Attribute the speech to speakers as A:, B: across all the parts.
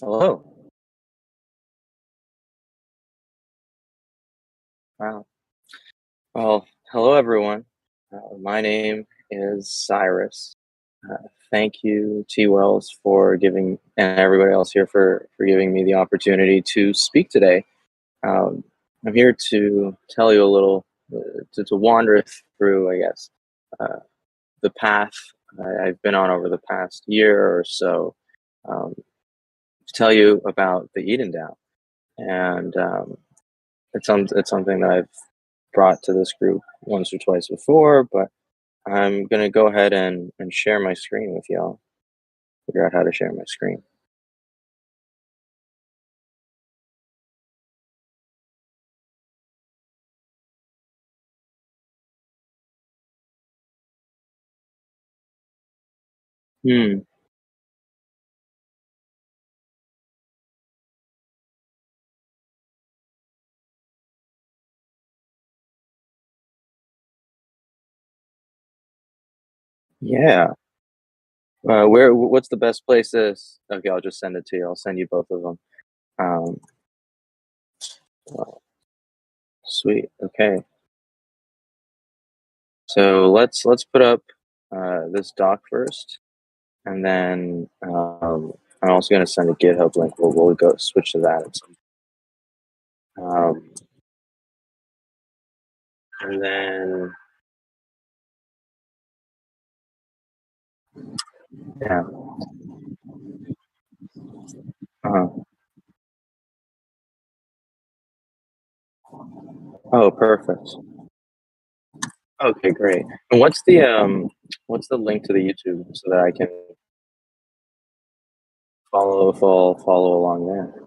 A: Hello. Wow. Well, hello everyone. My name is Cyrus. Uh, Thank you, T. Wells, for giving, and everybody else here for giving me the opportunity to speak today. Um, I'm here to tell you a little, to wander through, I guess, uh, the path I've been on over the past year or so. To tell you about the Eden DAO, and it's something that I've brought to this group once or twice before, but I'm gonna go ahead and share my screen with y'all. Figure out how to share my screen. Hmm. Yeah. What's the best place to? Okay, I'll just send it to you. I'll send you both of them. Um. Well, sweet. Okay. So let's put up this doc first, and then I'm also gonna send a GitHub link. We'll go switch to that. Um, and then yeah. Uh, oh, perfect. Okay, great. And what's the link to the YouTube so that I can follow along there?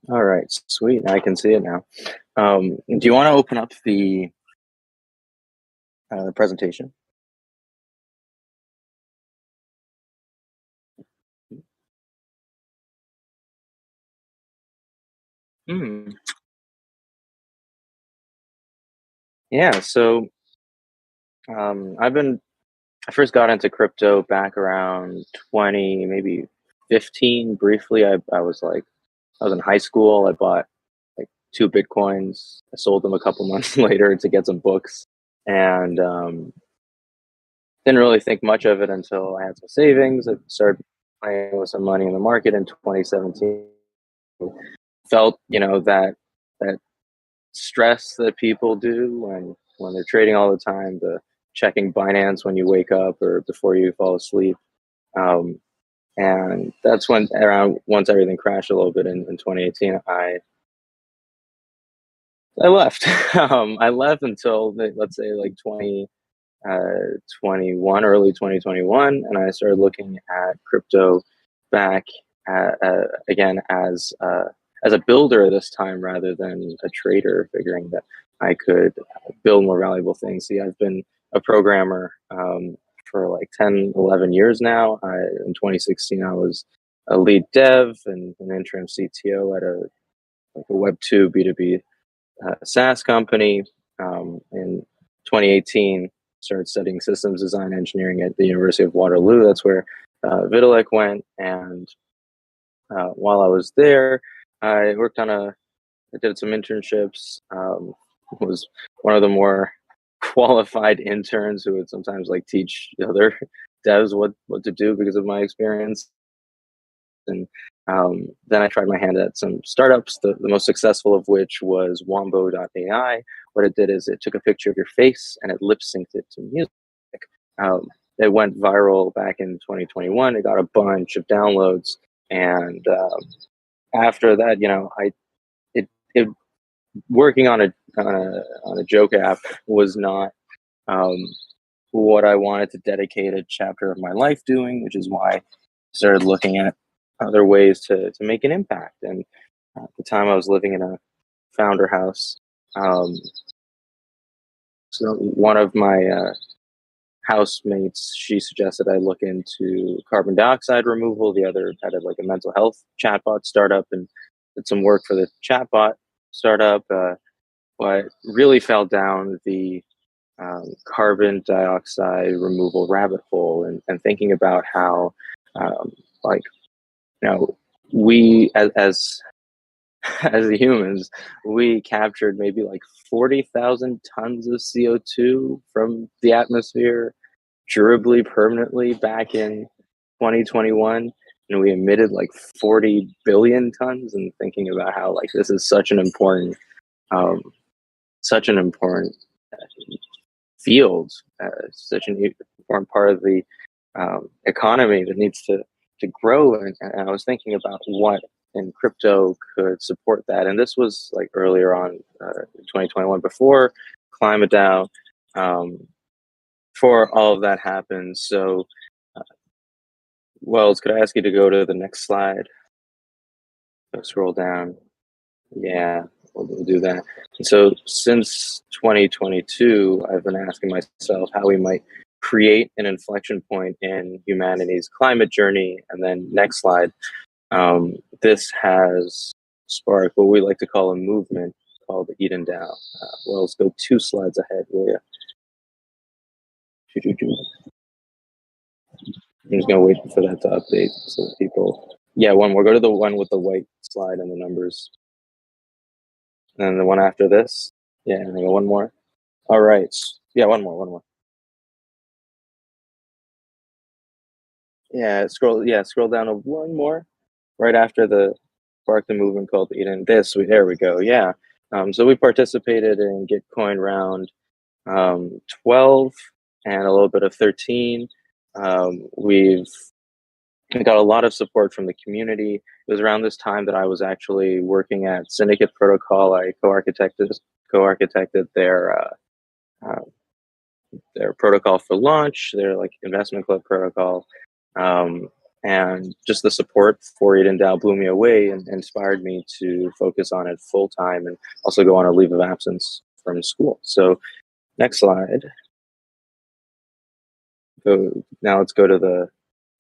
A: All right, sweet. I can see it now. Do you want to open up the presentation? Hmm. Yeah. So I first got into crypto back around 20, maybe 15. Briefly, I was in high school. I bought like two Bitcoins. I sold them a couple months later to get some books, and didn't really think much of it until I had some savings. I started playing with some money in the market in 2017. Felt, that stress that people do when they're trading all the time, the checking Binance when you wake up or before you fall asleep. Um, and that's when around once everything crashed a little bit in 2018, I left. I left until let's say like 21, early 2021, and I started looking at crypto back again as a builder this time rather than a trader, figuring that I could build more valuable things. See, I've been a programmer for like 10, 11 years now. In 2016, I was a lead dev and an interim CTO at a Web2 B2B SaaS company. In 2018, started studying systems design engineering at the University of Waterloo. That's where Vitalik went. And while I was there, I worked I did some internships. Was one of the more qualified interns who would sometimes like teach other devs what to do because of my experience. And then I tried my hand at some startups, the most successful of which was Wombo.ai. What it did is it took a picture of your face and it lip synced it to music. Um, it went viral back in 2021. It got a bunch of downloads. And after that, it working on a joke app was not um, what I wanted to dedicate a chapter of my life doing, which is why I started looking at other ways to make an impact. And At the time, I was living in a founder house. So one of my housemates, she suggested I look into carbon dioxide removal. The other had like a mental health chatbot startup and did some work for the chatbot startup, but really fell down the carbon dioxide removal rabbit hole, and thinking about how, like, we as the humans, we captured maybe like 40,000 tons of CO2 from the atmosphere durably, permanently back in 2021. And we emitted like 40 billion tons, and thinking about how like this is um, such an important field, such an important part of the economy that needs to grow. And I was thinking about what in crypto could support that. And this was like earlier on in 2021, before Climate DAO, before all of that happened. So, Wells, could I ask you to go to the next slide? Scroll down. Yeah, we'll do that. And so since 2022, I've been asking myself how we might create an inflection point in humanity's climate journey. And then next slide, this has sparked what we like to call a movement called the Eden DAO. Well, let's go 2 slides ahead, will you? I'm just gonna wait for that to update so that people, yeah, one more. Go to the one with the white slide and the numbers. And then the one after this. Yeah, and then one more. All right. Yeah, one more. Yeah, scroll down to one more. Right after the spark the movement called Eden. There we go. Yeah. So we participated in Gitcoin round 12 and a little bit of 13. We've got a lot of support from the community. It was around this time that I was actually working at Syndicate Protocol. I co-architected their protocol for launch, their like investment club protocol. And just the support for Eden DAO blew me away and inspired me to focus on it full time and also go on a leave of absence from school. So next slide. Now let's go to the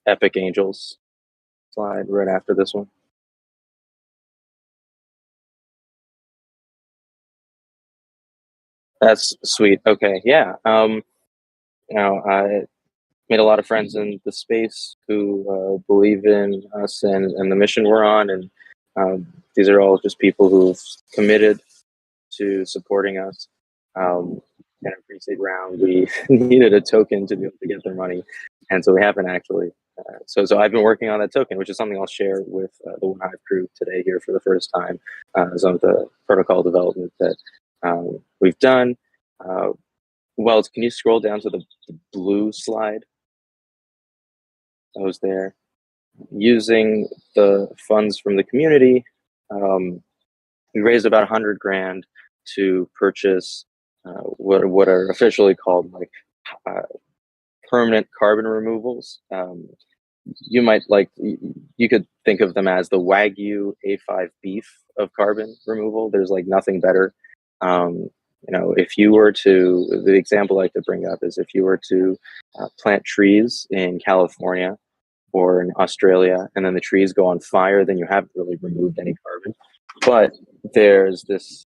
A: Epic Angels slide right after this one. That's sweet. Okay, yeah. I made a lot of friends in the space who believe in us and the mission we're on, and these are all just people who've committed to supporting us. In a pre-seed round, we needed a token to be able to get their money, and so we haven't actually. So I've been working on that token, which is something I'll share with the One Hive crew today here for the first time. Some of the protocol development that we've done. Wells, can you scroll down to the blue slide that was there? Using the funds from the community, we raised about 100 grand to purchase what are officially called like permanent carbon removals. You might you could think of them as the Wagyu A5 beef of carbon removal. There's like nothing better. If you were to, the example I like to bring up is if you were to plant trees in California or in Australia, and then the trees go on fire, then you haven't really removed any carbon. But there's this,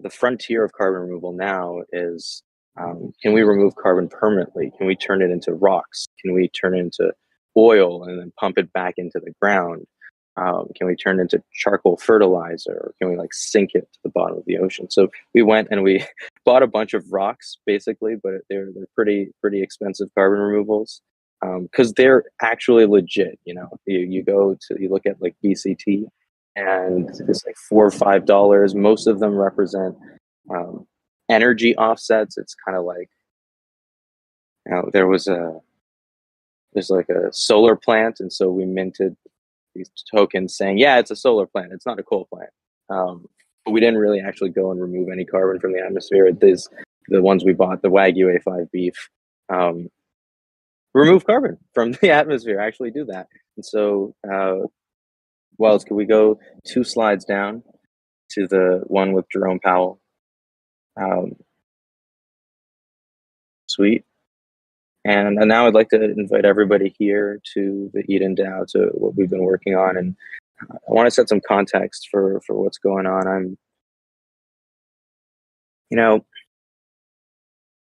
A: the frontier of carbon removal now is, can we remove carbon permanently? Can we turn it into rocks? Can we turn it into oil and then pump it back into the ground? Can we turn it into charcoal fertilizer? Or can we like sink it to the bottom of the ocean? So we went and we bought a bunch of rocks basically, but they're pretty expensive carbon removals. Because they're actually legit. You look at like BCT, and it's like $4 or $5. Most of them represent energy offsets. It's kind of like, there's like a solar plant, and so we minted these tokens saying, yeah, it's a solar plant. It's not a coal plant. But we didn't really actually go and remove any carbon from the atmosphere. The ones we bought, the Wagyu A5 beef. Remove carbon from the atmosphere, actually do that. And so Wells, can we go 2 slides down to the one with Jerome Powell? Sweet. And now I'd like to invite everybody here to the Eden DAO, to what we've been working on. And I want to set some context for what's going on.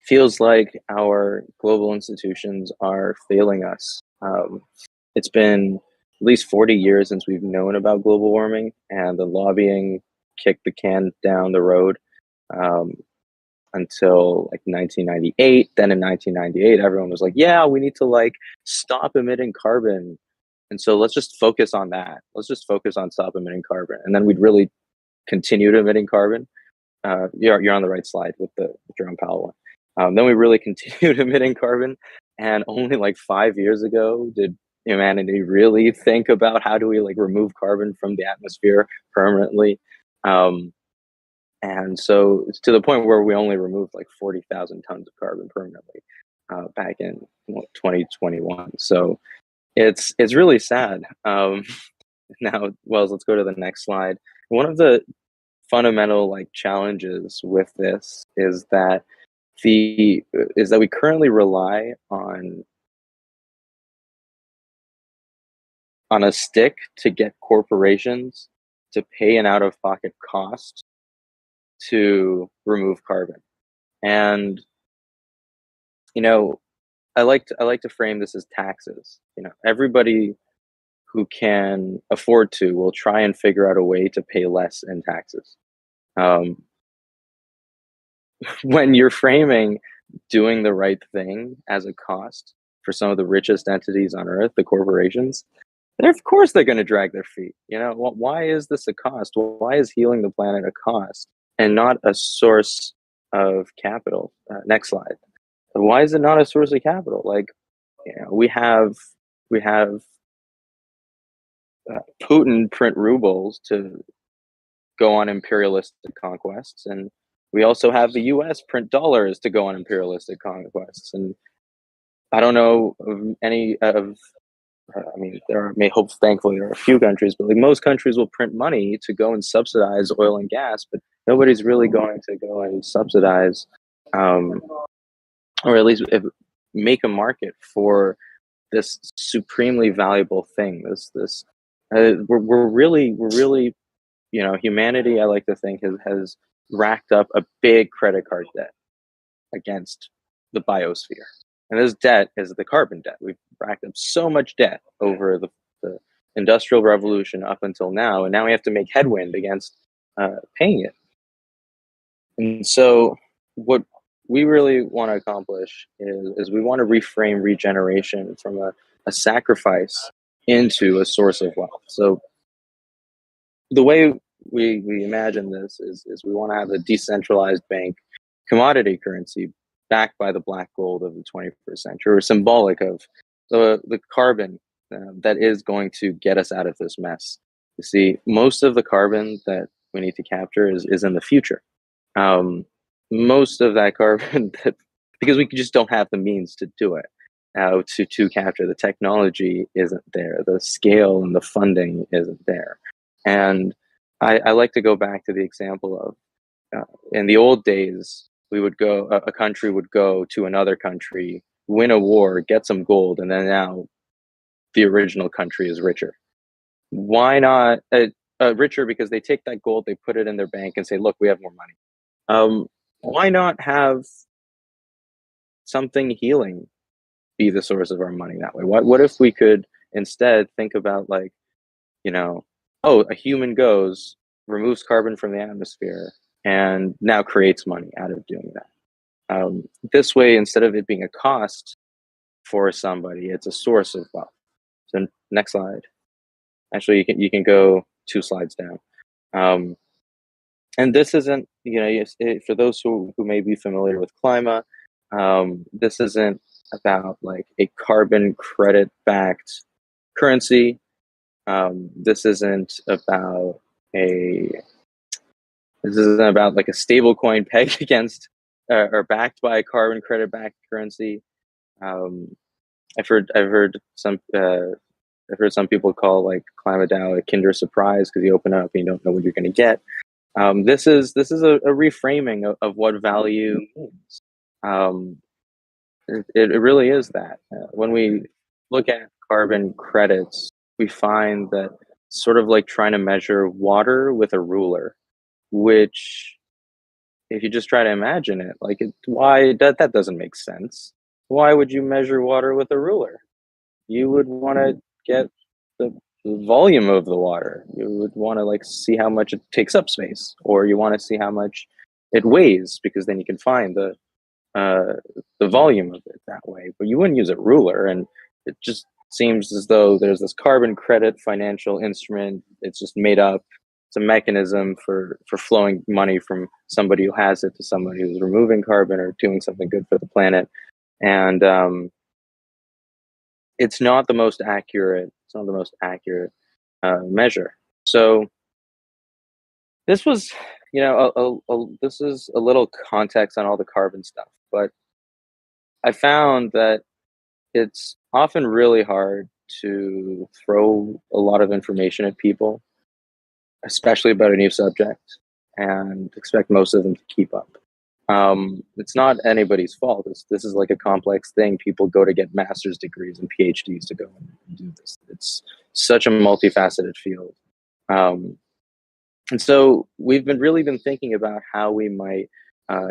A: Feels like our global institutions are failing us. It's been at least 40 years since we've known about global warming, and the lobbying kicked the can down the road until like 1998. Then in 1998, everyone was like, yeah, we need to like stop emitting carbon. And so let's just focus on that. Let's just focus on stop emitting carbon. And then we'd really continue emitting carbon. You're on the right slide with the Jerome Powell one. Then we really continued emitting carbon. And only like 5 years ago did humanity really think about how do we like remove carbon from the atmosphere permanently. And so it's to the point where we only removed like 40,000 tons of carbon permanently back in 2021. So it's really sad. Now, Wells, let's go to the next slide. One of the fundamental like challenges with this is that we currently rely on a stick to get corporations to pay an out-of-pocket cost to remove carbon. And I like to frame this as taxes. Everybody who can afford to will try and figure out a way to pay less in taxes. When you're framing doing the right thing as a cost for some of the richest entities on earth, the corporations, of course they're going to drag their feet. Why is this a cost? Why is healing the planet a cost and not a source of capital? Next slide. Why is it not a source of capital? Like, we have Putin print rubles to go on imperialistic conquests, and we also have the U.S. print dollars to go on imperialistic conquests. And I don't know of any of, thankfully there are a few countries, but like most countries will print money to go and subsidize oil and gas, but nobody's really going to go and subsidize, or at least make a market for this supremely valuable thing. We're really, humanity, I like to think, has racked up a big credit card debt against the biosphere. And this debt is the carbon debt. We've racked up so much debt over the Industrial Revolution up until now, and now we have to make headwind against paying it. And so what we really want to accomplish is we want to reframe regeneration from a sacrifice into a source of wealth. So the way we imagine this is we want to have a decentralized bank commodity currency backed by the black gold of the 21st century, or symbolic of the carbon that is going to get us out of this mess. You see, most of the carbon that we need to capture is in the future. Most of that carbon, because we just don't have the means to do it, to capture. The technology isn't there. The scale and the funding isn't there. And I like to go back to the example of, in the old days, a country would go to another country, win a war, get some gold, and then now the original country is richer. Why not richer? Because they take that gold, they put it in their bank and say, look, we have more money. Why not have something healing be the source of our money that way? What if we could instead think about a human goes, removes carbon from the atmosphere, and now creates money out of doing that. This way, instead of it being a cost for somebody, it's a source of wealth. So next slide. Actually, you can go 2 slides down. And this isn't, for those who may be familiar with climate, this isn't about like a carbon credit backed currency. This isn't about like a stable coin pegged against or backed by a carbon credit backed currency. I've heard some I've heard some people call like Climate DAO a Kinder surprise because you open it up and you don't know what you're going to get. This is a reframing of what value means. It really is that. When we look at carbon credits, we find that sort of like trying to measure water with a ruler, which if you just try to imagine it, like why that doesn't make sense. Why would you measure water with a ruler? You would want to get the volume of the water. You would want to like see how much it takes up space, or you want to see how much it weighs, because then you can find uh, the volume of it that way. But you wouldn't use a ruler, and it just seems as though there's this carbon credit financial instrument. It's just made up. It's a mechanism for flowing money from somebody who has it to somebody who's removing carbon or doing something good for the planet. And it's not the most accurate. It's not the most accurate measure. So this was, this is a little context on all the carbon stuff, but I found that it's often really hard to throw a lot of information at people, especially about a new subject, and expect most of them to keep up. It's not anybody's fault. This is like a complex thing. People go to get master's degrees and PhDs to go and do this. It's such a multifaceted field. And so we've really been thinking about how we might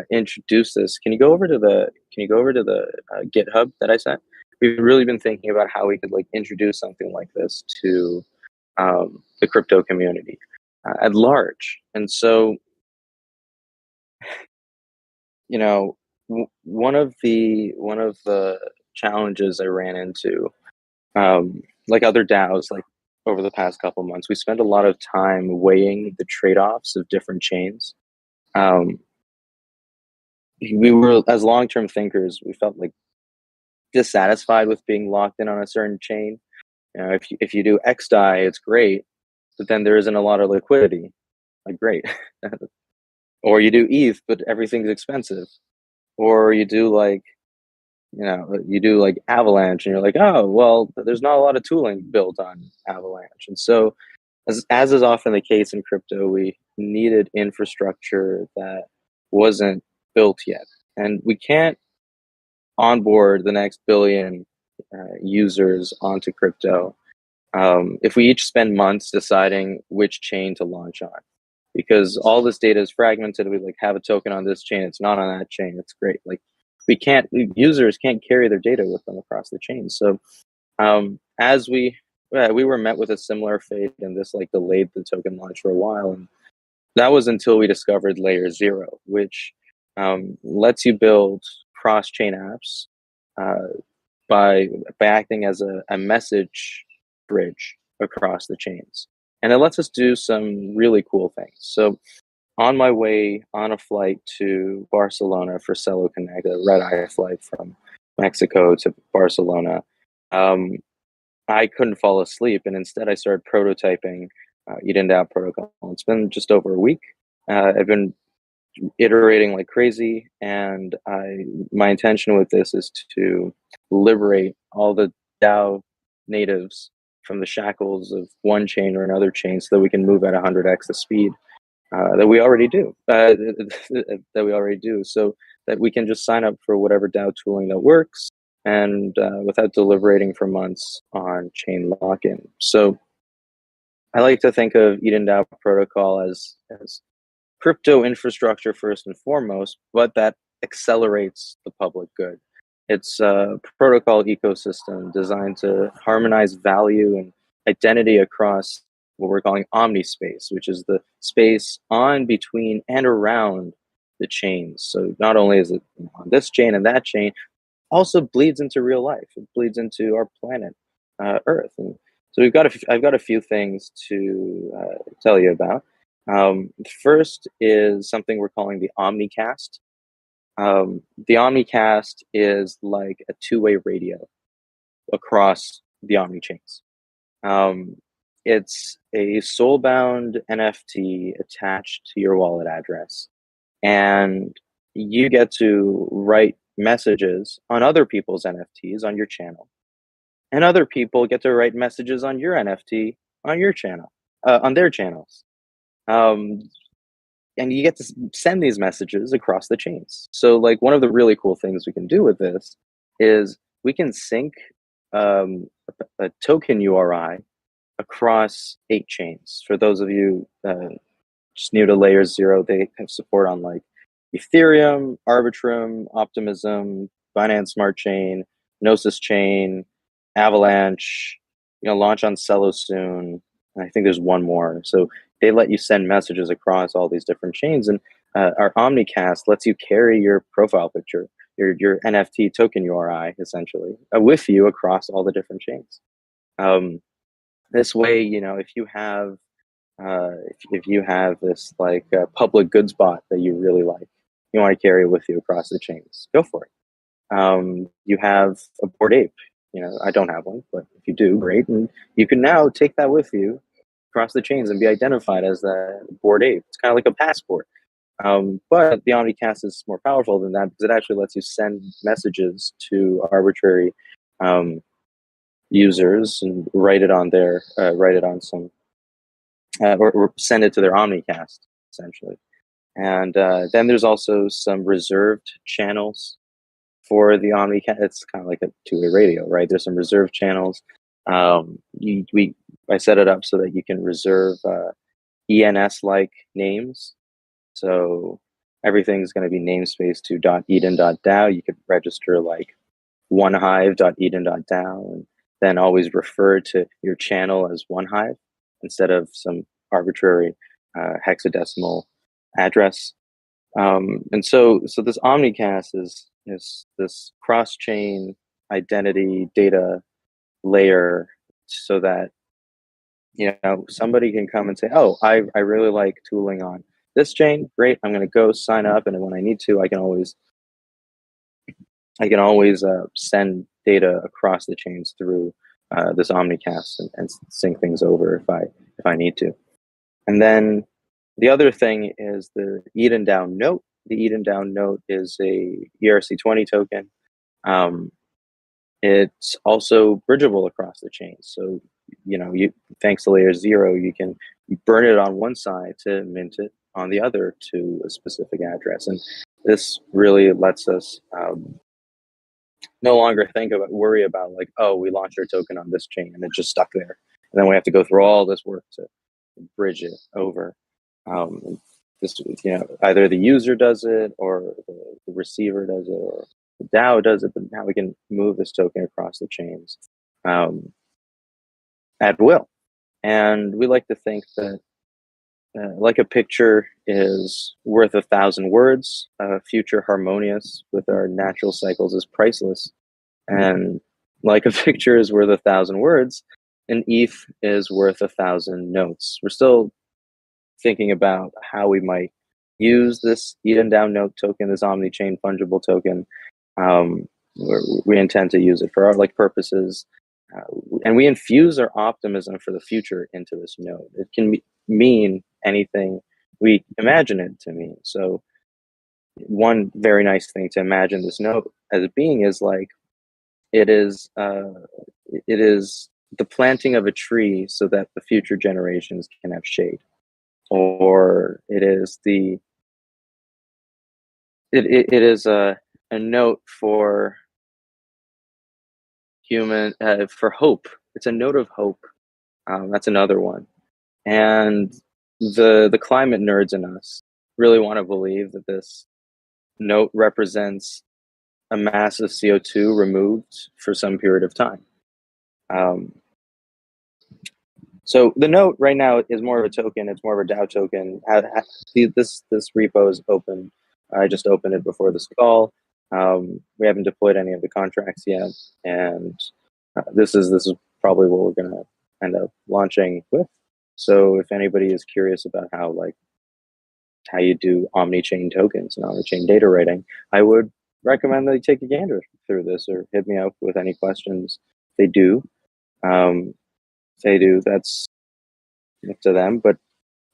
A: introduce this. Can you go over to the GitHub that I sent? We've really been thinking about how we could like introduce something like this to the crypto community at large. And so, one of the challenges I ran into, like other DAOs, like over the past couple of months, we spent a lot of time weighing the trade-offs of different chains. We were, as long-term thinkers, we felt like dissatisfied with being locked in on a certain chain. If you do XDAI, it's great, but then there isn't a lot of liquidity. Like, great. Or you do ETH, but everything's expensive. Or you do like Avalanche, and you're like, oh, well, there's not a lot of tooling built on Avalanche. And so, as is often the case in crypto, we needed infrastructure that wasn't built yet. And we can't onboard the next billion users onto crypto if we each spend months deciding which chain to launch on. Because all this data is fragmented. We like have a token on this chain, it's not on that chain. It's great. Like users can't carry their data with them across the chain. So as we were met with a similar fate, and this like delayed the token launch for a while. And that was until we discovered Layer 0, which lets you build cross-chain apps by acting as a message bridge across the chains. And it lets us do some really cool things. So on my way on a flight to Barcelona for Celo Connect, a red-eye flight from Mexico to Barcelona, I couldn't fall asleep, and instead I started prototyping Eden DAO protocol. It's been just over a week. I've been iterating like crazy, and my intention with this is to liberate all the DAO natives from the shackles of one chain or another chain, so that we can move at 100x the speed that we already do. So that we can just sign up for whatever DAO tooling that works, and without deliberating for months on chain lock-in. So I like to think of Eden DAO protocol as crypto infrastructure first and foremost, but that accelerates the public good. It's a protocol ecosystem designed to harmonize value and identity across what we're calling omnispace, which is the space on, between, and around the chains. So not only is it on this chain and that chain, also bleeds into real life. It bleeds into our planet, Earth. And so I've got a few things to tell you about. First is something we're calling the Omnicast. The Omnicast is like a two-way radio across the Omni chains. It's a soul-bound NFT attached to your wallet address, and you get to write messages on other people's NFTs on your channel. and other people get to write messages on your NFT on your channel, on their channels. Um, and you get to send these messages across the chains. So like one of the really cool things we can do with this is we can sync a token URI across 8 chains. For those of you just new to layer 0, they have support on like Ethereum, Arbitrum, Optimism, Binance Smart Chain, Gnosis Chain, Avalanche, launch on Celo soon. And I think there's one more. So they let you send messages across all these different chains. And our Omnicast lets you carry your profile picture, your NFT token URI, essentially, with you across all the different chains. This way, if you have if you have this like public goods bot that you really like, you want to carry it with you across the chains, go for it. You have a Bored Ape. I don't have one, but if you do, great. And you can now take that with you across the chains and be identified as the Bored Ape. It's kind of like a passport. But the Omnicast is more powerful than that because it actually lets you send messages to arbitrary users and write it on some or send it to their Omnicast, essentially. And then there's also some reserved channels for the Omnicast. It's kind of like a two-way radio, right? There's some reserved channels. I set it up so that you can reserve ENS-like names. So everything's going to be namespace to .eden.dao. You could register like onehive.eden.dao and then always refer to your channel as onehive instead of some arbitrary hexadecimal address. And so this Omnicast is this cross-chain identity data layer so that somebody can come and say, oh, I really like tooling on this chain. Great, I'm going to go sign up, and when I need to, I can always send data across the chains through this Omnicast and sync things over if I need to. And then the other thing is the Eden DAO note. The Eden DAO note is a ERC20 token. It's also bridgeable across the chain. So, thanks to layer 0, you can burn it on one side to mint it on the other to a specific address. And this really lets us no longer worry about like, oh, we launched our token on this chain and it just stuck there. And then we have to go through all this work to bridge it over. Either the user does it or the receiver does it or the DAO does it, but now we can move this token across the chains at will. And we like to think that like a picture is worth 1,000 words, a future harmonious with our natural cycles is priceless. And like a picture is worth 1,000 words, an ETH is worth 1,000 notes. We're still thinking about how we might use this Eden DAO note token, this omni-chain fungible token. We intend to use it for our purposes, and we infuse our optimism for the future into this node. It can mean anything we imagine it to mean. So one very nice thing to imagine this node as being is like it is the planting of a tree so that the future generations can have shade, or it is a note for human for hope. It's a note of hope. That's another one. And the climate nerds in us really want to believe that this note represents a mass of CO2 removed for some period of time. So the note right now is more of a token. It's more of a DAO token. This repo is open. I just opened it before this call. We haven't deployed any of the contracts yet, and this is probably what we're going to end up launching with. So if anybody is curious about how you do omni-chain tokens and omni-chain data writing, I would recommend that you take a gander through this or hit me up with any questions. They do. That's up to them. But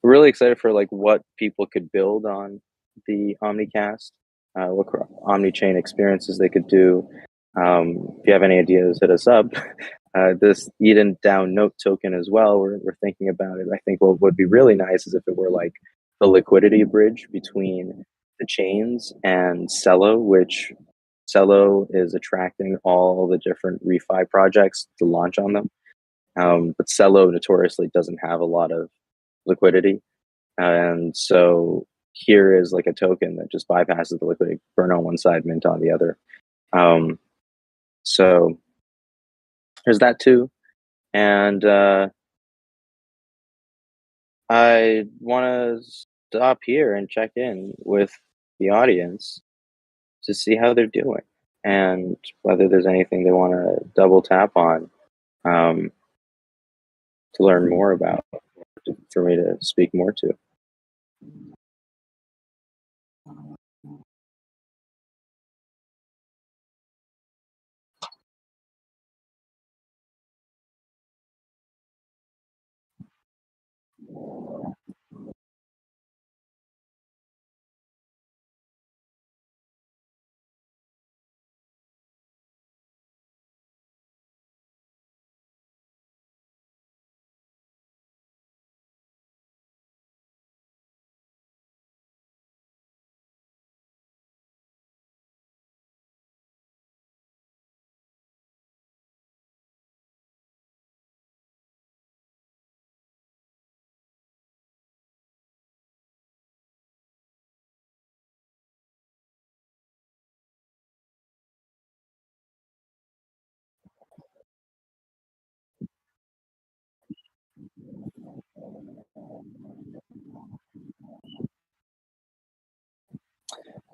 A: we're really excited for what people could build on the Omnicast, what omni-chain experiences they could do. If you have any ideas, hit us up. this Eden DAO note token as well. We're thinking about it. I think what would be really nice is if it were like the liquidity bridge between the chains and Cello, which Cello is attracting all the different refi projects to launch on them. But Cello notoriously doesn't have a lot of liquidity. And so here is like a token that just bypasses the liquidity, burn on one side, mint on the other. So there's that too. And I want to stop here and check in with the audience to see how they're doing and whether there's anything they want to double tap on to learn more about, for me to speak more to.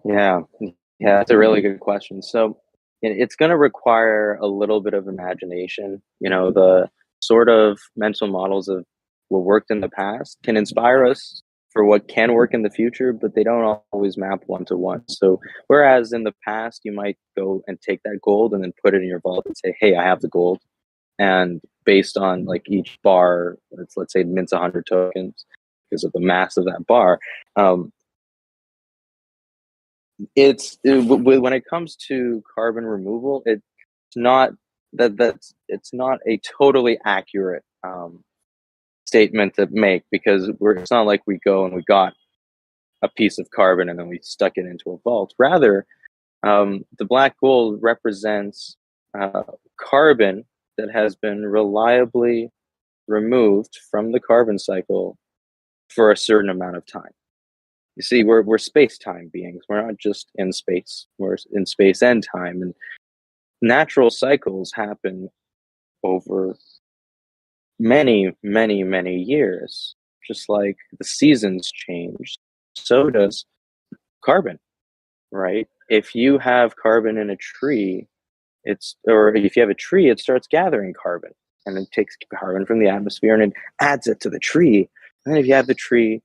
A: Yeah, that's a really good question. So it's going to require a little bit of imagination. You know, the sort of mental models of what worked in the past can inspire us for what can work in the future, but they don't always map one to one. So whereas in the past, you might go and take that gold and then put it in your vault and say, hey, I have the gold. And based on like each bar, let's say it mints 100 tokens because of the mass of that bar. When it comes to carbon removal, it's not it's not a totally accurate statement to make, because it's not like we go and we got a piece of carbon and then we stuck it into a vault. Rather, the black gold represents carbon that has been reliably removed from the carbon cycle for a certain amount of time. You see, we're space-time beings. We're not just in space. We're in space and time. And natural cycles happen over many, many, many years. Just like the seasons change, so does carbon, right? If you have carbon in a tree, or if you have a tree, it starts gathering carbon, and it takes carbon from the atmosphere and it adds it to the tree. And then if you have the tree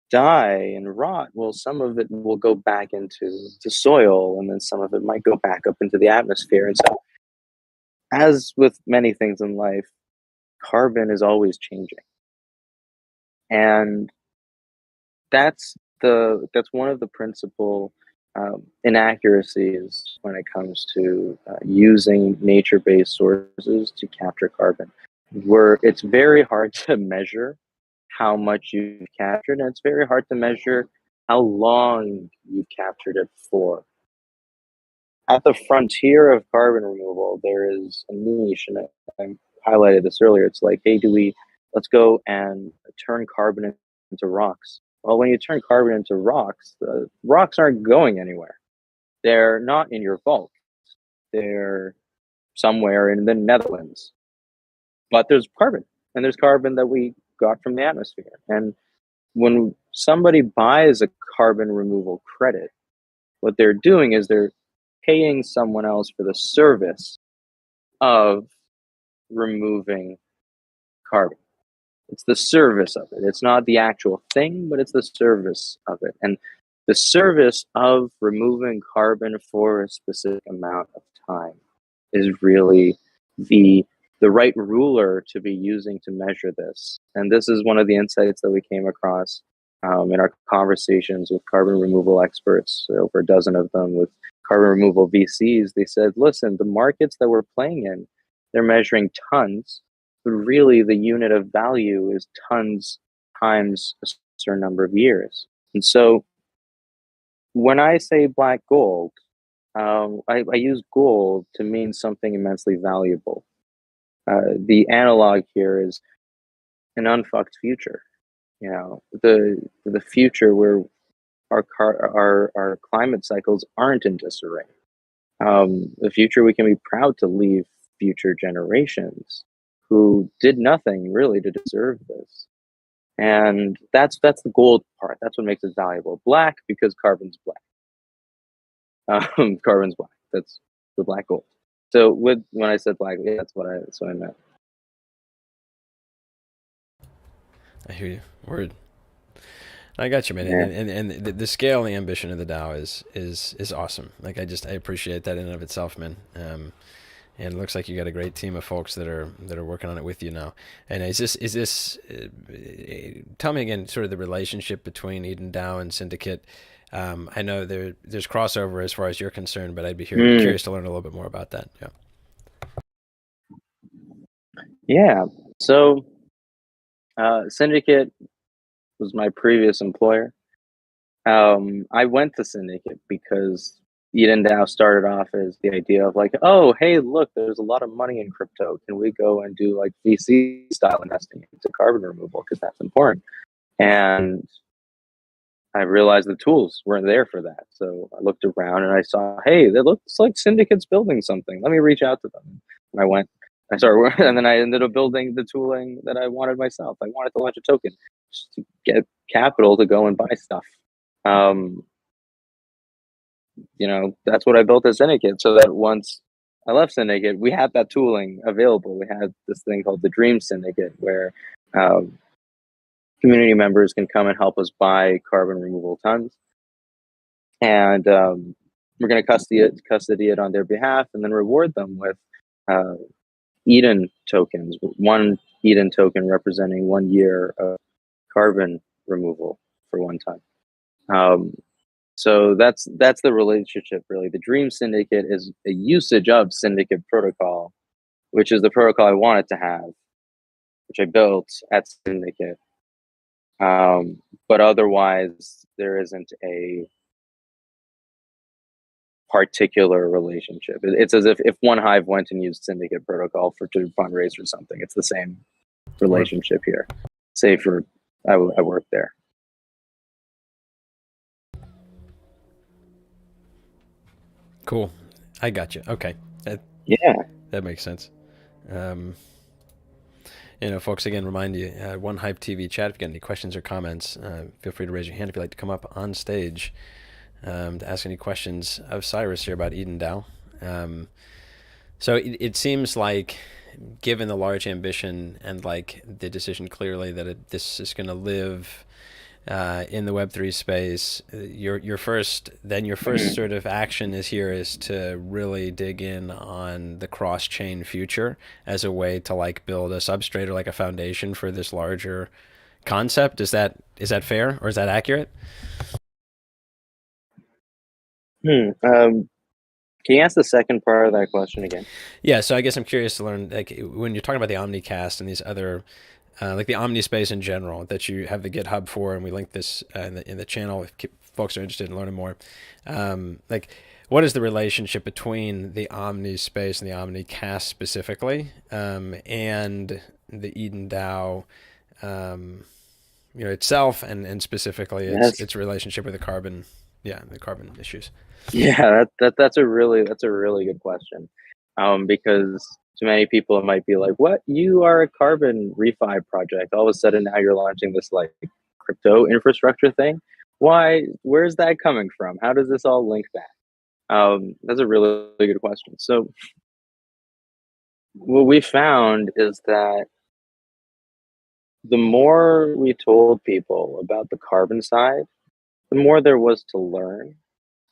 A: die and rot, well, some of it will go back into the soil, and then some of it might go back up into the atmosphere. And so, as with many things in life, carbon is always changing, and that's one of the principal inaccuracies when it comes to using nature-based sources to capture carbon. It's very hard to measure how much you've captured, and it's very hard to measure how long you've captured it for. At the frontier of carbon removal, there is a niche, and I highlighted this earlier. It's like, hey, let's go and turn carbon into rocks. Well, when you turn carbon into rocks, the rocks aren't going anywhere. They're not in your vault. They're somewhere in the Netherlands. But there's carbon, and there's carbon that we got from the atmosphere. And when somebody buys a carbon removal credit, what they're doing is they're paying someone else for the service of removing carbon. It's the service of it. It's not the actual thing, but it's the service of it. And the service of removing carbon for a specific amount of time is really the right ruler to be using to measure this. And this is one of the insights that we came across in our conversations with carbon removal experts, over a dozen of them, with carbon removal VCs. They said, listen, the markets that we're playing in, they're measuring tons, but really the unit of value is tons times a certain number of years. And so when I say black gold, I use gold to mean something immensely valuable. The analog here is an unfucked future. You know, the future where our climate cycles aren't in disarray. The future we can be proud to leave future generations who did nothing really to deserve this. And that's the gold part. That's what makes it valuable. Black because carbon's black. Carbon's black. That's the black gold. So when I said black, yeah, that's what I meant.
B: I hear you. Word. I got you, man.
A: Yeah.
B: And the scale and the ambition of the DAO is awesome. Like I appreciate that in and of itself, man. And it looks like you got a great team of folks that are working on it with you now. And is this tell me again sort of the relationship between Eden DAO and Syndicate? I know there's crossover as far as you're concerned, but I'd be curious to learn a little bit more about that. Yeah.
A: Yeah. So Syndicate was my previous employer. I went to Syndicate because Eden DAO started off as the idea of like, oh, hey, look, there's a lot of money in crypto. Can we go and do like VC style investing into carbon removal because that's important? And I realized the tools weren't there for that. So I looked around and I saw, hey, that looks like Syndicate's building something. Let me reach out to them. And I started, and then I ended up building the tooling that I wanted myself. I wanted to launch a token just to get capital to go and buy stuff. That's what I built at Syndicate, so that once I left Syndicate, we had that tooling available. We had this thing called the Dream Syndicate, where community members can come and help us buy carbon removal tons, and we're going to custody it on their behalf, and then reward them with Eden tokens. One Eden token representing 1 year of carbon removal for 1 ton. So that's the relationship, really. The Dream Syndicate is a usage of Syndicate protocol, which is the protocol I wanted to have, which I built at Syndicate. But otherwise, there isn't a particular relationship. It's as if one hive went and used Syndicate protocol to fundraise for something. It's the same relationship here, save for I work there.
B: Cool. I got you. Okay. That makes sense. Folks, again, remind you, One Hype TV chat. If you got any questions or comments, feel free to raise your hand if you'd like to come up on stage to ask any questions of Cyrus here about Eden DAO. So it seems like, given the large ambition and like the decision clearly that this is going to live in the Web3 space, your first sort of action is to really dig in on the cross-chain future as a way to like build a substrate or like a foundation for this larger concept. Is that fair, or is that accurate?
A: Can you ask the second part of that question again?
B: Yeah, so I guess I'm curious to learn, like, when you're talking about the Omnicast and these other like the Omni space in general, that you have the GitHub for, and we link this in the channel if folks are interested in learning more. Like, what is the relationship between the Omni space and the Omnicast specifically, and the Eden DAO, itself, and specifically its relationship with the carbon issues?
A: Yeah, that's a really good question, because to many people it might be like, what, you are a carbon refi project, all of a sudden now you're launching this like crypto infrastructure thing. Where's that coming from? How does this all link back? That's a really good question. So what we found is that the more we told people about the carbon side, the more there was to learn,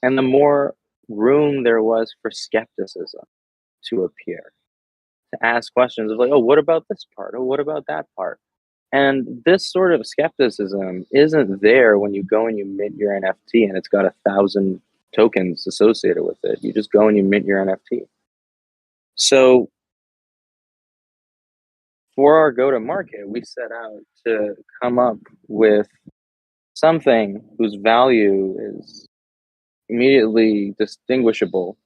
A: and the more room there was for skepticism to appear, to ask questions of like, oh, what about this part? Oh, what about that part? And this sort of skepticism isn't there when you go and you mint your NFT and it's got 1,000 tokens associated with it. You just go and you mint your NFT. So for our go-to-market, we set out to come up with something whose value is immediately distinguishable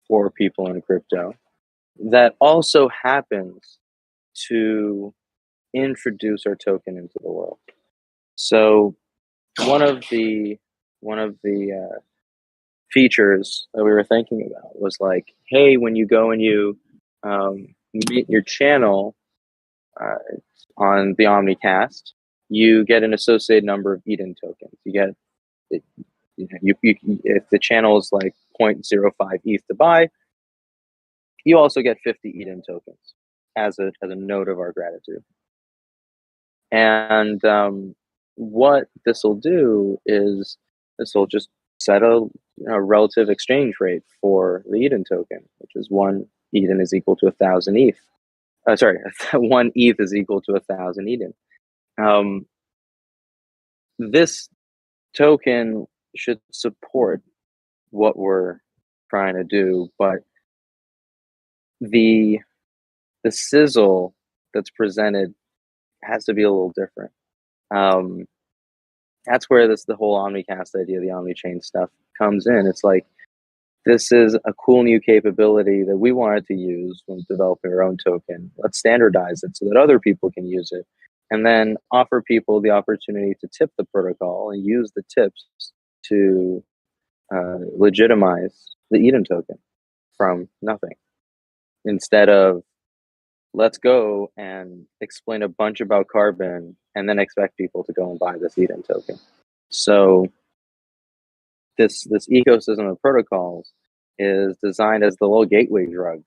A: for people in crypto that also happens to introduce our token into the world. So one of the features that we were thinking about was like, hey, when you go and you meet your channel uh, on the Omnicast, you get an associated number of Eden tokens. You get if the channel is like 0.05 ETH to buy, you also get 50 Eden tokens as a note of our gratitude. And what this will do is this will just set a relative exchange rate for the Eden token, which is 1 Eden is equal to 1,000 ETH. Sorry, 1 ETH is equal to 1,000 Eden. This token should support what we're trying to do, but the sizzle that's presented has to be a little different. That's where the whole Omnicast idea, the Omnichain stuff comes in. It's like, this is a cool new capability that we wanted to use when developing our own token. Let's standardize it so that other people can use it, and then offer people the opportunity to tip the protocol and use the tips to legitimize the Eden token from nothing. Instead of, let's go and explain a bunch about carbon and then expect people to go and buy this Eden token. So this ecosystem of protocols is designed as the little gateway drug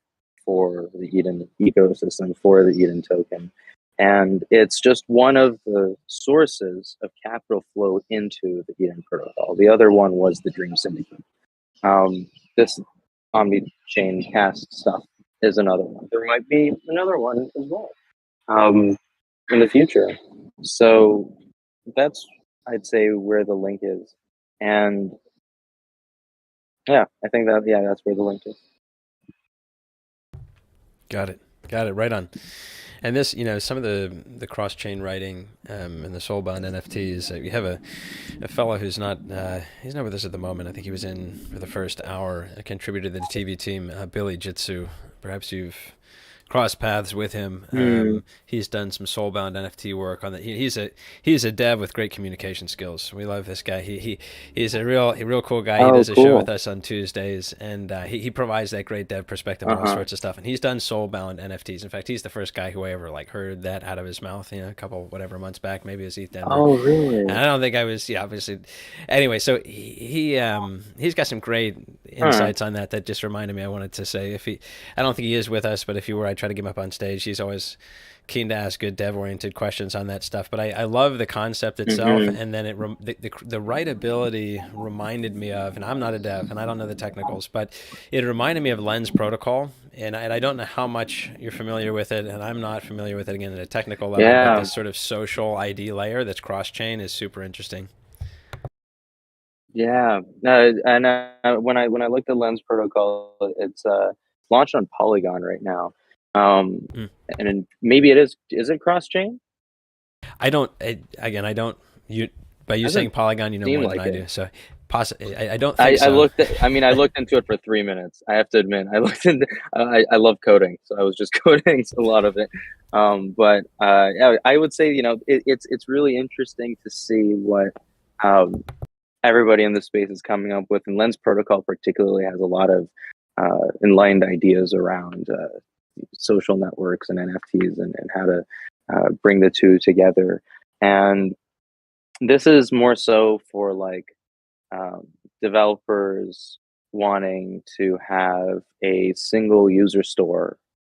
A: for the Eden ecosystem, for the Eden token. And it's just one of the sources of capital flow into the Eden protocol. The other one was the Dream Syndicate. This Omni-chain cast stuff is another one. There might be another one as well in the future. So that's, I'd say, where the link is. And yeah, I think that, that's where the link is.
B: Got it. Right on. And this, some of the cross-chain writing and the soul-bound NFTs. You have a fellow who's not he's not with us at the moment. I think he was in for the first hour. A contributor to the TV team, Billy Jitsu. Perhaps you've crossed paths with him. He's done some soul-bound NFT work on that. He's a dev with great communication skills. We love this guy. He's a real cool guy. He does a show with us on Tuesdays, and he provides that great dev perspective on all sorts of stuff. And he's done soul-bound NFTs. In fact, he's the first guy who I ever heard that out of his mouth. A couple months back, maybe as ETH Denver.
A: Oh, really?
B: And I don't think I was. Yeah, obviously. Anyway, so he's got some great insights on that just reminded me. I wanted to say, I don't think he is with us, but if he were, I'd try to get him up on stage. He's always keen to ask good dev-oriented questions on that stuff. But I love the concept itself, and then the writability reminded me of, and I'm not a dev, and I don't know the technicals, but it reminded me of Lens Protocol, and I don't know how much you're familiar with it, and I'm not familiar with it, again, at a technical level, but this sort of social ID layer that's cross-chain is super interesting.
A: Yeah, and when I looked at Lens Protocol, it's launched on Polygon right now, and maybe it is it cross chain?
B: I don't. By you saying Polygon, you know more than I do. So I don't think so.
A: I looked into it for 3 minutes. I have to admit, I love coding, so I was just coding a lot of it. But I would say, it's really interesting to see what everybody in the space is coming up with, and Lens Protocol particularly has a lot of enlightened ideas around social networks and NFTs and how to bring the two together. And this is more so for developers wanting to have a single user store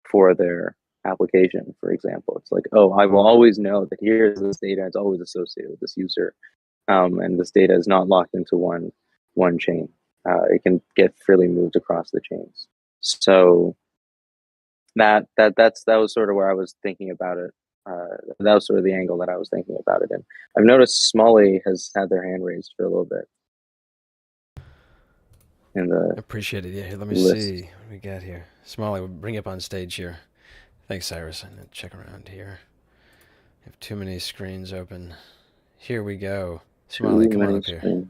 A: for their application, for example. It's like, oh, I will always know that here's this data, it's always associated with this user. And this data is not locked into one chain. It can get freely moved across the chains. So that was sort of where I was thinking about it. That was sort of the angle that I was thinking about it in. I've noticed Smalley has had their hand raised for a little bit.
B: Appreciate it. Yeah, let me see what we got here. Smalley, we'll bring you up on stage here. Thanks, Cyrus. I'm gonna check around here. I have too many screens open. Here we go. Smiley,
A: Too
B: come on
A: many
B: up here.
A: screens.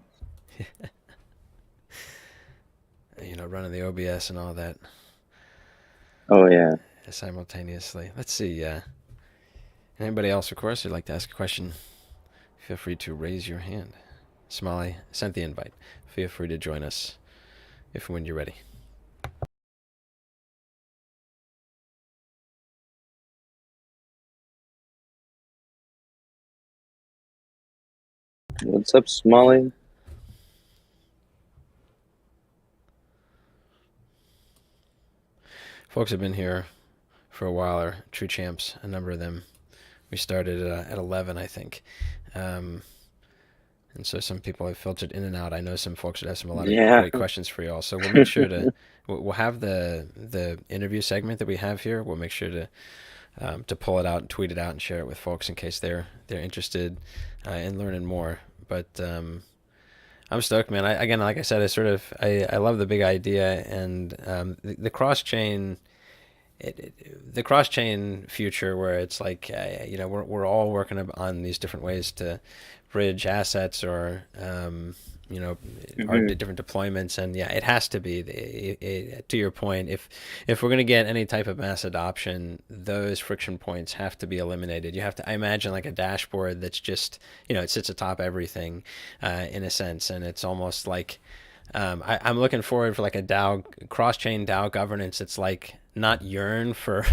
B: You know, running the OBS and all that
A: Oh yeah.
B: simultaneously. Let's see. Anybody else, of course, who'd like to ask a question, feel free to raise your hand. Smiley sent the invite. Feel free to join us if and when you're ready.
A: What's up, Smalley?
B: Folks have been here for a while, are true champs, a number of them. We started at 11, I think. And so some people have filtered in and out. I know some folks would have a lot of great questions for you all. So we'll make sure to, we'll have the interview segment that we have here. We'll make sure to pull it out and tweet it out and share it with folks in case they're interested in learning more. But I'm stoked, man. Again, like I said, I love the big idea and the cross-chain. The cross-chain future where it's like, you know, we're all working on these different ways to bridge assets or, you know, our different deployments. And yeah, it has to be, to your point, if we're going to get any type of mass adoption, those friction points have to be eliminated. You have to, I imagine, like a dashboard that's just, you know, it sits atop everything in a sense. And it's almost like, I'm looking forward for like a DAO, cross-chain DAO governance. It's like not yearn for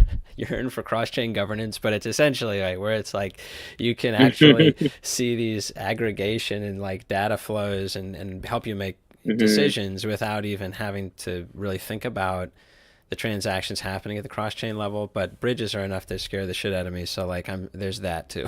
B: cross-chain governance, but it's essentially like where it's like you can actually see these aggregation and like data flows and help you make decisions without even having to really think about the transactions happening at the cross-chain level. But bridges are enough to scare the shit out of me. So like there's that too.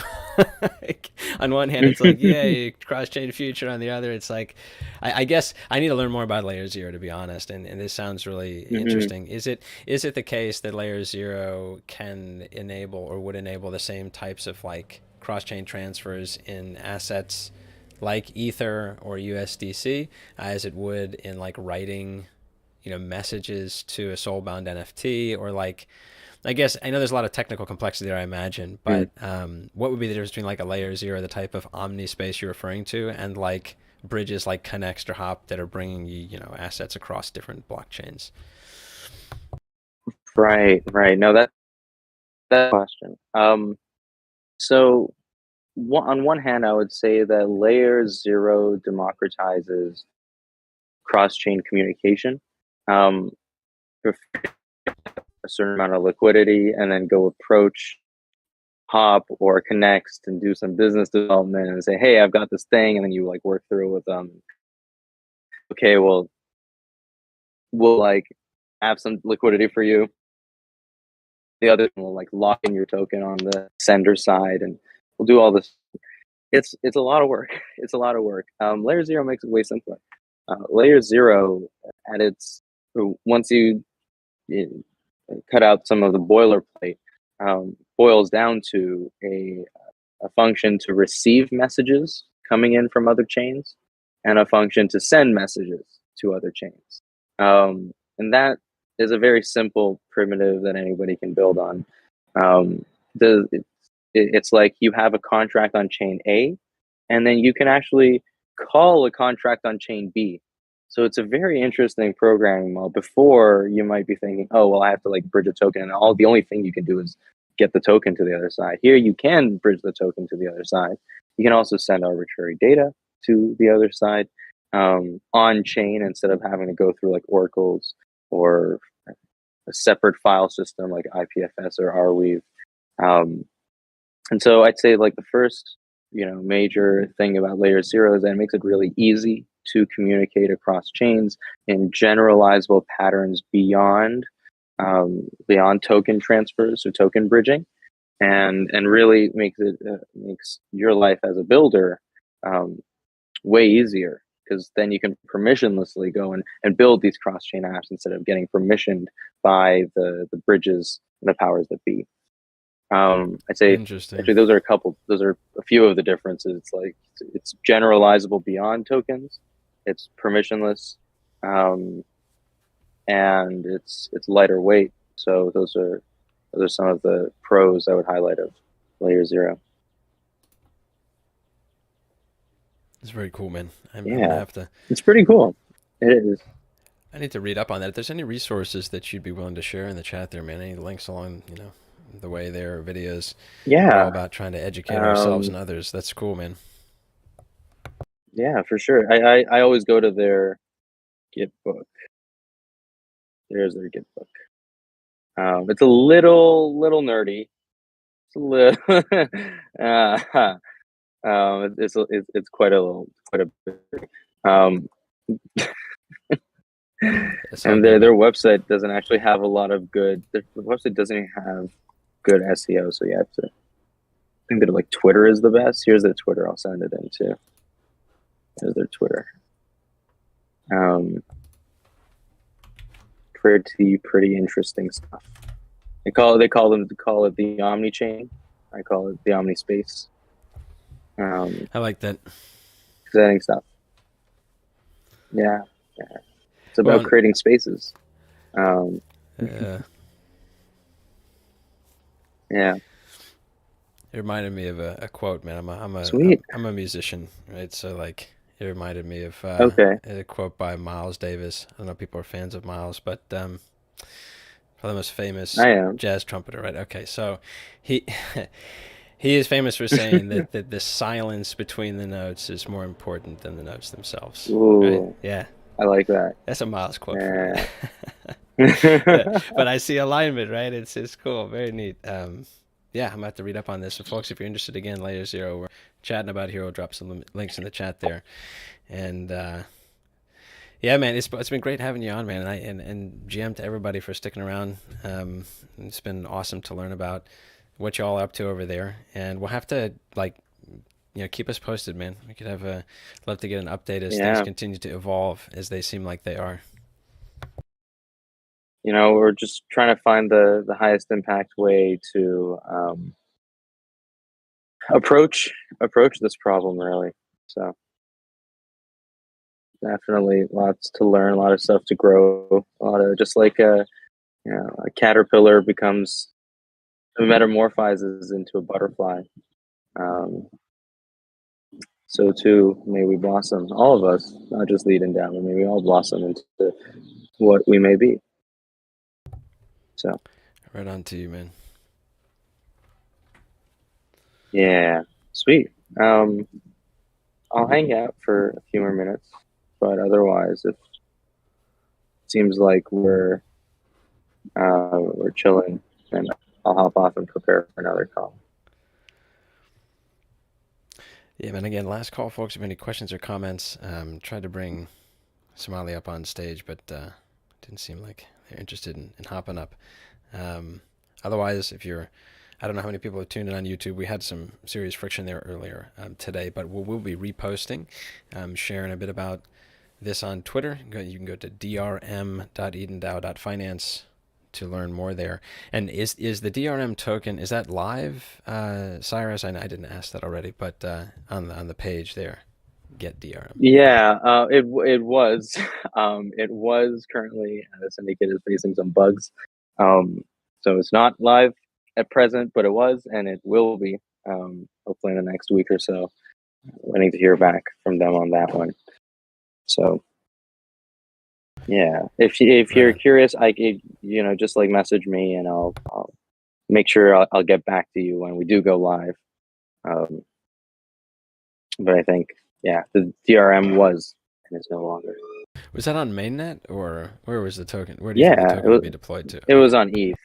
B: Like, on one hand, it's like, yay, cross-chain future. On the other, it's like, I guess I need to learn more about Layer 0, to be honest. And this sounds really interesting. Is it the case that Layer 0 can enable or would enable the same types of like cross-chain transfers in assets like Ether or USDC as it would in like writing, you know, messages to a soulbound NFT, or like, I guess I know there's a lot of technical complexity there, I imagine, but what would be the difference between like a Layer 0, the type of omni space you're referring to, and like bridges like Connext or Hop that are bringing you, you know, assets across different blockchains?
A: Right. No, that question. So on one hand, I would say that Layer 0 democratizes cross-chain communication. For a certain amount of liquidity, and then go approach Hop or Connext and do some business development and say, hey, I've got this thing, and then you like work through with them. Okay, well, we'll like have some liquidity for you. The other will like lock in your token on the sender side, and we'll do all this. It's a lot of work. It's a lot of work. Layer 0 makes it way simpler. Layer 0 at its once you cut out some of the boilerplate, boils down to a function to receive messages coming in from other chains and a function to send messages to other chains. And that is a very simple primitive that anybody can build on. It's like you have a contract on chain A, and then you can actually call a contract on chain B. So it's a very interesting programming model. Before, you might be thinking, oh, well, I have to like bridge a token, and the only thing you can do is get the token to the other side. Here, you can bridge the token to the other side. You can also send arbitrary data to the other side on chain instead of having to go through like oracles or a separate file system like IPFS or Arweave. And so I'd say like the first, you know, major thing about Layer 0 is that it makes it really easy to communicate across chains in generalizable patterns beyond token transfers or token bridging, and really makes your life as a builder way easier, because then you can permissionlessly go and build these cross-chain apps instead of getting permissioned by the bridges and the powers that be. I'd say actually those are a few of the differences. It's like it's generalizable beyond tokens, it's permissionless, and it's lighter weight. So those are Those are some of the pros I would highlight of layer 0.
B: It's very cool, man. I'm
A: Yeah,
B: gonna have to.
A: it's pretty cool. It is.
B: I need to read up on that. If there's any resources that you'd be willing to share in the chat there, man, any links along, the way there, or videos. We're all
A: Yeah.
B: about trying to educate ourselves and others. That's cool, man.
A: Yeah, for sure. I always go to their Git book. There's their Git book. It's a little nerdy. It's a little. It's quite a bit. Um, and their website doesn't actually have a lot of good. Their website doesn't have good SEO, so you have to. I think that like Twitter is the best. Here's their Twitter. I'll send it in too. Here's their Twitter. Pretty interesting stuff. They call it the Omni chain. I call it the Omni space.
B: I like that.
A: Exciting stuff. Yeah. It's about creating spaces. Yeah.
B: It reminded me of a quote, man. I'm a musician, right? So like, it reminded me of a quote by Miles Davis. I don't know if people are fans of Miles, but probably the most famous jazz trumpeter, right? Okay, so he he is famous for saying that the silence between the notes is more important than the notes themselves.
A: Ooh,
B: right? Yeah,
A: I like that.
B: That's a Miles quote. Yeah. But I see alignment, right? It's cool, very neat. Yeah, I'm about to read up on this. So, folks, if you're interested, again, layer 0, we're chatting about here. We'll drop some links in the chat there. And yeah, man, it's been great having you on, man. And GM to everybody for sticking around. It's been awesome to learn about what y'all are up to over there. And we'll have to keep us posted, man. We could love to get an update as things continue to evolve, as they seem like they are.
A: We're just trying to find the highest impact way to approach this problem, really. So definitely lots to learn, a lot of stuff to grow, a lot of just like a caterpillar metamorphizes into a butterfly. So too may we blossom, all of us, not just lead and down, but may we all blossom into what we may be. So
B: right on to you, man.
A: Yeah, sweet. I'll hang out for a few more minutes, but otherwise, if it seems like we're chilling, then I'll hop off and prepare for another call.
B: Yeah, man. Again, last call, folks. If any questions or comments, tried to bring Somali up on stage, but didn't seem like they're interested in hopping up. Otherwise, I don't know how many people have tuned in on YouTube. We had some serious friction there earlier today, but we'll be reposting, sharing a bit about this on Twitter. You can go to drm.edendao.finance to learn more there. And is the DRM token, is that live, Cyrus? I didn't ask that already, but on the page there, get DRM.
A: Yeah, it was. It was currently syndicated, facing some bugs. So it's not live at present, but it was, and it will be, hopefully in the next week or so. Waiting to hear back from them on that one. So yeah, if you're curious, I could, just like message me, and I'll make sure I'll get back to you when we do go live. But I think, the DRM was and is no longer.
B: Was that on mainnet, or where was the token? Where do you think the token would be deployed to?
A: It was on ETH.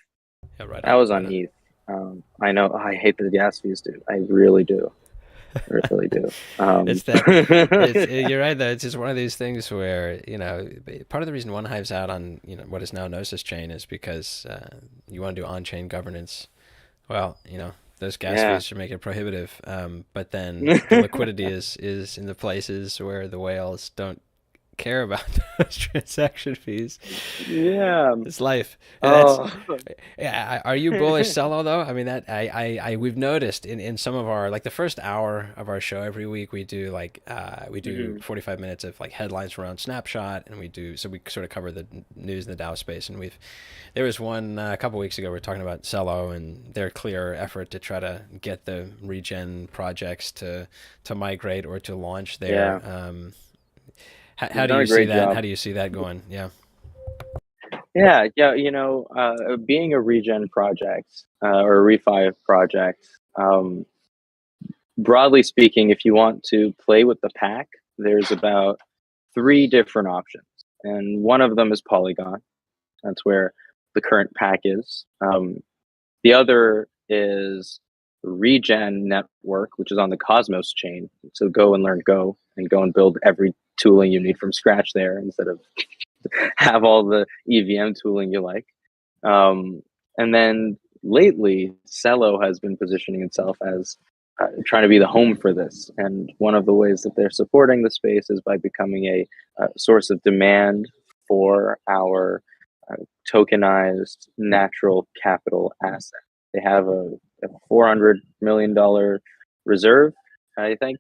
B: Yeah, right.
A: That was on ETH. I know I hate the gas fees, dude. I really do. I really do.
B: You're right, though. It's just one of these things where, part of the reason OneHive's out on, what is now Gnosis chain is because you want to do on-chain governance. Well, those gas fees should make it prohibitive. But then the liquidity is in the places where the whales don't care about those transaction fees.
A: Yeah.
B: It's life. That's
A: Oh.
B: yeah. Are you bullish Cello though? I mean, that we've noticed in some of our, like the first hour of our show every week, we do like we do
A: Mhm.
B: 45 minutes of like headlines around Snapshot, and we sort of cover the news in the DAO space. And there was one a couple weeks ago we were talking about Cello and their clear effort to try to get the regen projects to migrate or to launch
A: Yeah.
B: there. How
A: They've
B: do
A: done
B: you
A: a
B: see
A: great
B: that? How
A: job.
B: do you see that going? Yeah.
A: Yeah, yeah, being a regen project or a refi project, um, broadly speaking, if you want to play with the pack, there's about three different options, and one of them is Polygon. That's where the current pack is. The other is Regen Network, which is on the Cosmos chain. So go and learn Go and go and build every tooling you need from scratch there instead of have all the EVM tooling you like. And then lately, Cello has been positioning itself as trying to be the home for this. And one of the ways that they're supporting the space is by becoming a source of demand for our uh, tokenized natural capital asset. They have a $400 million reserve, I think,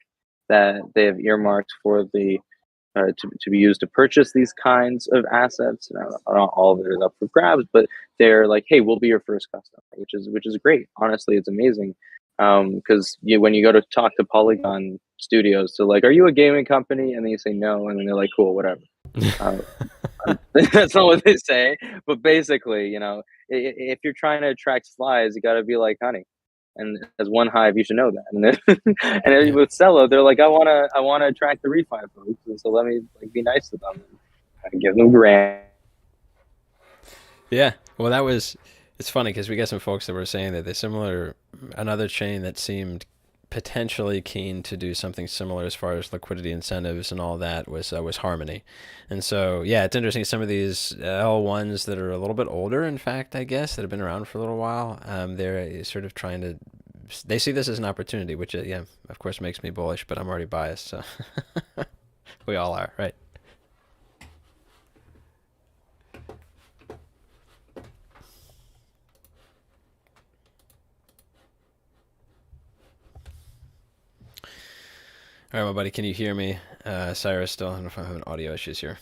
A: that they have earmarked for to be used to purchase these kinds of assets. Not all of it is up for grabs, but they're like, hey, we'll be your first customer, which is great. Honestly, it's amazing because when you go to talk to Polygon Studios, so like, are you a gaming company? And then you say no, and then they're like, cool, whatever. Uh, that's not what they say, but basically, if you're trying to attract flies, you got to be like honey. And as one hive, you should know that. And then, and
B: Yeah.
A: with Cello, they're like, I wanna attract the refi folks, and so let me like be nice to them and give them grant.
B: Yeah. Well, it's funny because we got some folks that were saying that another chain that seemed potentially keen to do something similar as far as liquidity incentives and all that was Harmony. And so, yeah, it's interesting. Some of these L1s that are a little bit older, in fact, I guess, that have been around for a little while, they're sort of trying to, they see this as an opportunity, which, yeah, of course makes me bullish, but I'm already biased. So we all are, right? All right, my buddy, can you hear me? Cyrus still, I don't know if I'm having audio issues here.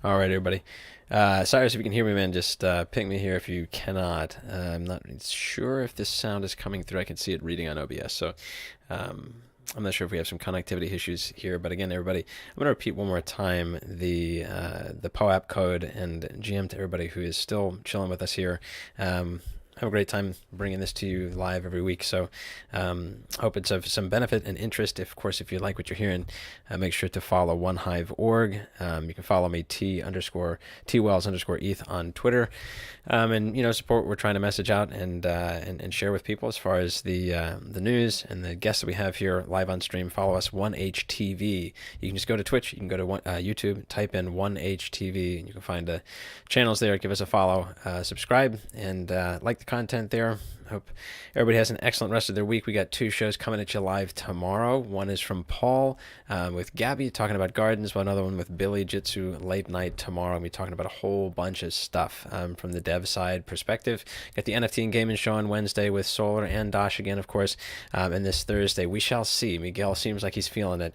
B: All right, everybody. Cyrus, if you can hear me, man, just ping me here if you cannot. I'm not sure if this sound is coming through. I can see it reading on OBS, so I'm not sure if we have some connectivity issues here. But again, everybody, I'm going to repeat one more time the POAP code and GM to everybody who is still chilling with us here. Have a great time bringing this to you live every week. So hope it's of some benefit and interest. If you like what you're hearing, make sure to follow OneHive.org. You can follow me Twells_ETH on Twitter. And support what we're trying to message out and share with people as far as the news and the guests that we have here live on stream. Follow us 1HTV. You can just go to Twitch. You can go to YouTube, type in 1HTV, and you can find the channels there. Give us a follow, subscribe, and like the content there. Hope everybody has an excellent rest of their week. We got 2 shows coming at you live tomorrow. One is from Paul with Gabby talking about gardens, another one with Billy Jitsu late night tomorrow. We'll be talking about a whole bunch of stuff from the dev side perspective. Got the NFT and gaming show on Wednesday with Solar and Dosh again, of course. And this Thursday, we shall see. Miguel seems like he's feeling it.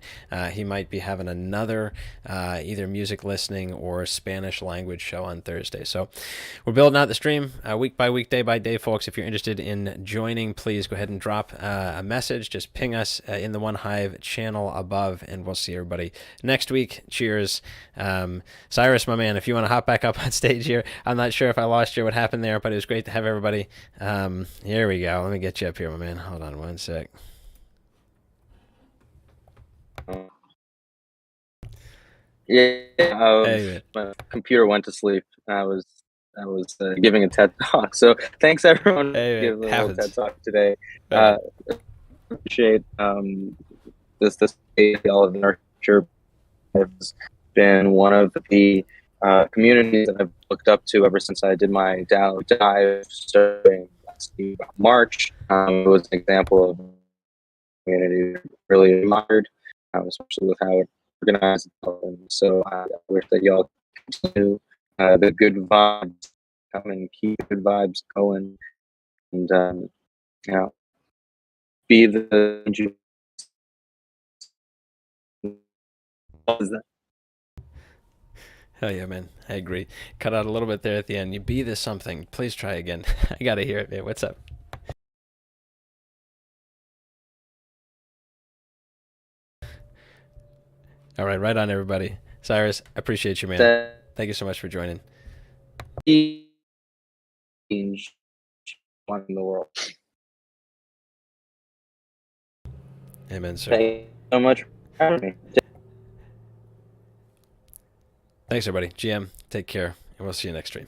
B: He might be having another either music listening or Spanish language show on Thursday. So we're building out the stream week by week, day by day, folks. If you're interested in joining, please go ahead and drop a message. Just ping us in the OneHive channel above, and we'll see everybody next week. Cheers. Cyrus, my man, if you want to hop back up on stage here. I'm not sure if I lost you, what happened there, but it was great to have everybody. Here we go. Let me get you up here, my man. Hold on one sec.
A: Yeah,
B: Hey, man.
A: my computer went to sleep. I was I was giving a TED talk. So thanks everyone for
B: Hey,
A: giving a little
B: happens.
A: TED talk today. Appreciate this all of the nurture has been one of the communities that I've looked up to ever since I did my DAO dive starting last March. It was an example of a community really admired, especially with how it organized itself. And so I wish that y'all continue the good vibes, come and keep good vibes going, and you know, be the
B: Hell yeah, man. I agree. Cut out a little bit there at the end. You be this something. Please try again. I got to hear it, man. What's up? All right. Right on, everybody. Cyrus, I appreciate you, man. Thank you so much for joining.
A: change one in the world.
B: Amen, sir.
A: Thank you so much for having me.
B: Thanks, everybody. GM, take care, and we'll see you next stream.